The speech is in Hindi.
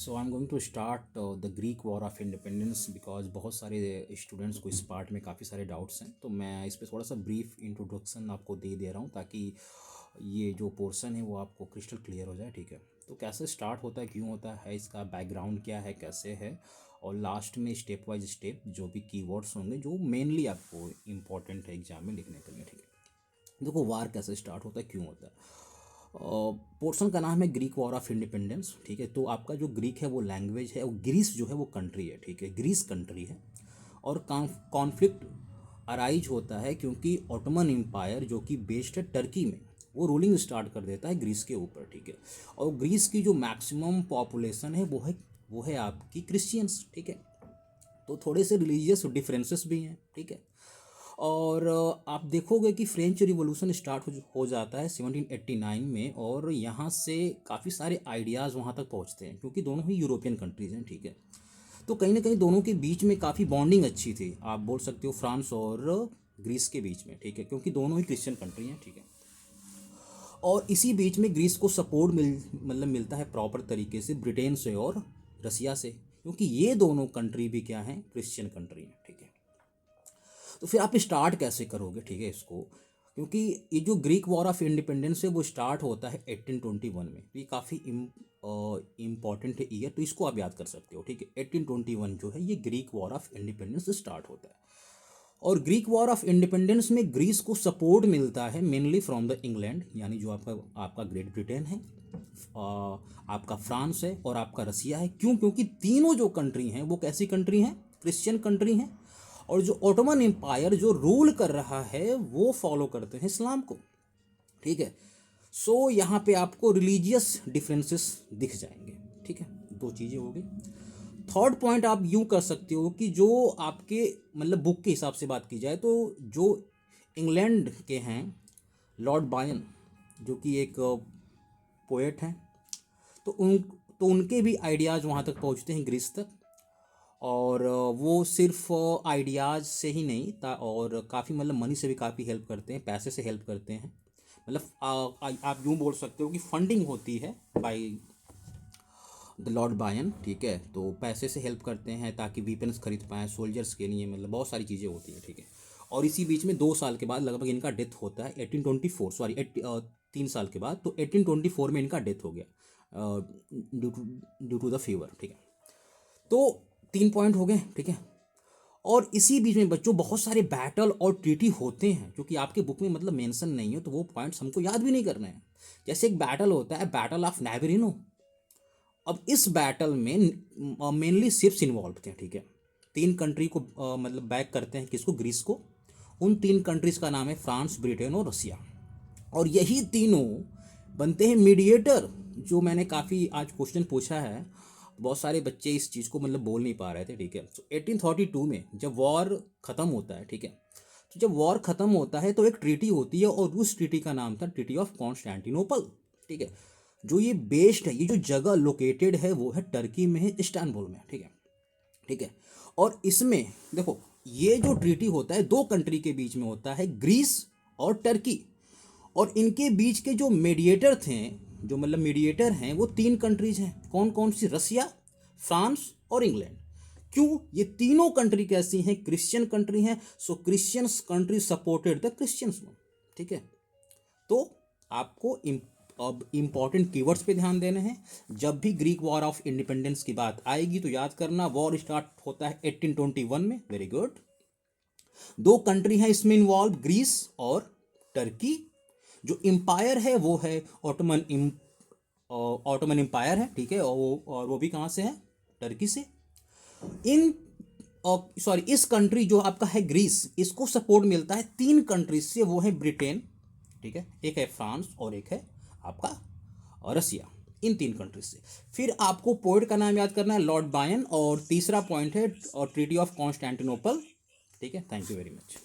So I am going to start the Greek war of independence because बहुत सारे स्टूडेंट्स को इस पार्ट में काफ़ी सारे डाउट्स हैं, तो मैं इस पर थोड़ा सा ब्रीफ इंट्रोडक्शन आपको दे रहा हूँ ताकि ये जो पोर्शन है वो आपको क्रिस्टल क्लियर हो जाए। ठीक है, तो कैसे स्टार्ट होता है, क्यों होता है, इसका बैकग्राउंड क्या है, कैसे है, और लास्ट में स्टेप वाइज स्टेप जो भी कीवर्ड्स होंगे जो मेनली आपको इम्पोर्टेंट है एग्जाम में लिखने के लिए। ठीक है, देखो वार कैसे स्टार्ट होता है, क्यों होता है। पोर्शन का नाम है ग्रीक वॉर ऑफ इंडिपेंडेंस। ठीक है, तो आपका जो ग्रीक है वो लैंग्वेज है, और ग्रीस जो है वो कंट्री है। ठीक है, ग्रीस कंट्री है, और कॉन्फ्लिक्ट अराइज होता है क्योंकि ऑटोमन एम्पायर जो कि बेस्ड है टर्की में, वो रूलिंग स्टार्ट कर देता है ग्रीस के ऊपर। ठीक है, और ग्रीस की जो मैक्सिमम पॉपुलेशन है वो है आपकी क्रिश्चियंस। ठीक है, तो थोड़े से रिलीजियस डिफरेंसेस भी हैं। ठीक है, और आप देखोगे कि फ्रेंच रिवॉल्यूशन स्टार्ट हो जाता है 1789 में, और यहाँ से काफ़ी सारे आइडियाज़ वहाँ तक पहुँचते हैं क्योंकि दोनों ही यूरोपियन कंट्रीज़ हैं। ठीक है, तो कहीं ना कहीं दोनों के बीच में काफ़ी बॉन्डिंग अच्छी थी, आप बोल सकते हो फ्रांस और ग्रीस के बीच में। ठीक है, क्योंकि दोनों ही क्रिश्चियन कंट्री हैं। ठीक है, और इसी बीच में ग्रीस को सपोर्ट मिलता है प्रॉपर तरीके से ब्रिटेन से और रसिया से, क्योंकि ये दोनों कंट्री भी क्या हैं, क्रिश्चियन कंट्री हैं। ठीक है, तो फिर आप स्टार्ट कैसे करोगे, ठीक है, इसको, क्योंकि ये जो ग्रीक वॉर ऑफ इंडिपेंडेंस है वो स्टार्ट होता है 1821 में, तो ये काफ़ी इम्पॉर्टेंट है ईयर, तो इसको आप याद कर सकते हो। ठीक है, 1821 जो है ये Greek war of independence start होता है, और ग्रीक वॉर ऑफ इंडिपेंडेंस में ग्रीस को सपोर्ट मिलता है मेनली फ्रॉम द इंग्लैंड, यानी जो आपका आपका ग्रेट ब्रिटेन है, आपका फ्रांस है, और आपका रसिया है। क्यों? क्योंकि तीनों जो कंट्री हैं वो कैसी कंट्री हैं, क्रिश्चियन कंट्री हैं, और जो ऑटोमन एम्पायर जो रूल कर रहा है वो फॉलो करते हैं इस्लाम को। ठीक है, सो यहाँ पे आपको रिलीजियस डिफरेंसेस दिख जाएंगे। ठीक है, दो चीज़ें हो गई। थर्ड पॉइंट आप यूँ कर सकते हो कि जो आपके बुक के हिसाब से बात की जाए तो जो इंग्लैंड के हैं लॉर्ड बायन, जो कि एक पोएट हैं, तो उनके भी आइडियाज़ वहाँ तक पहुँचते हैं ग्रीस तक, और वो सिर्फ आइडियाज़ से ही नहीं था, और काफ़ी मनी से भी काफ़ी हेल्प करते हैं, पैसे से हेल्प करते हैं। आप यूँ बोल सकते हो कि फंडिंग होती है बाय द लॉर्ड बायन। ठीक है, तो पैसे से हेल्प करते हैं ताकि वीपन्स खरीद पाएँ सोल्जर्स के लिए, बहुत सारी चीज़ें होती हैं। ठीक है, और इसी बीच में 2 साल के बाद लगभग इनका डेथ होता है, 1824, सॉरी 3 साल के बाद, तो 1824 में इनका डेथ हो गया ड्यू टू द फीवर। ठीक है, तो 3 पॉइंट हो गए। ठीक है, और इसी बीच में बच्चों बहुत सारे बैटल और ट्रीटी होते हैं जो कि आपके बुक में मेंशन नहीं है, तो वो पॉइंट्स हमको याद भी नहीं करने हैं। जैसे एक बैटल होता है, बैटल ऑफ नेवेरिनो। अब इस बैटल में मेनली शिप्स इन्वॉल्व थे। ठीक है, 3 कंट्री को बैक करते हैं, किसको, ग्रीस को। उन 3 कंट्रीज का नाम है फ्रांस, ब्रिटेन और रसिया, और यही तीनों बनते हैं मीडिएटर। जो मैंने काफ़ी आज क्वेश्चन पूछा है, बहुत सारे बच्चे इस चीज़ को बोल नहीं पा रहे थे। ठीक है, तो 1832 में जब वॉर ख़त्म होता है, ठीक है, तो जब वॉर ख़त्म होता है तो एक ट्रीटी होती है, और उस ट्रीटी का नाम था ट्रीटी ऑफ कॉन्स्टेंटिनोपल। ठीक है, जो ये बेस्ड है, ये जो जगह लोकेटेड है वो है टर्की में है, इस्तांबुल में। ठीक है, ठीक है, और इसमें देखो ये जो ट्रीटी होता है 2 कंट्री के बीच में होता है, ग्रीस और टर्की, और इनके बीच के जो मीडिएटर थे, जो मीडिएटर हैं, वो 3 कंट्रीज हैं। कौन कौन सी? रसिया, फ्रांस और इंग्लैंड। क्यों? ये तीनों कंट्री कैसी हैं, क्रिश्चियन कंट्री हैं, so Christians country supported the Christians. ठीक है, तो आपको अब इंपॉर्टेंट कीवर्ड्स पे ध्यान देने हैं। जब भी ग्रीक वॉर ऑफ इंडिपेंडेंस की बात आएगी तो याद करना, वॉर स्टार्ट होता है 1821 में। Very good. 2 कंट्री हैं इसमें इन्वॉल्व, ग्रीस और टर्की। जो एम्पायर है वो है ऑटोमन एम्पायर है। ठीक है, और वो भी कहाँ से है, टर्की से। इन सॉरी इस कंट्री जो आपका है ग्रीस, इसको सपोर्ट मिलता है 3 कंट्रीज से, वो है ब्रिटेन, ठीक है, एक है फ्रांस, और एक है आपका रसिया। इन 3 कंट्रीज से। फिर आपको पोएट का नाम याद करना है, लॉर्ड बायन, और तीसरा पॉइंट है ट्रीटी ऑफ कॉन्स्टेंटिनोपल। ठीक है, थैंक यू वेरी मच।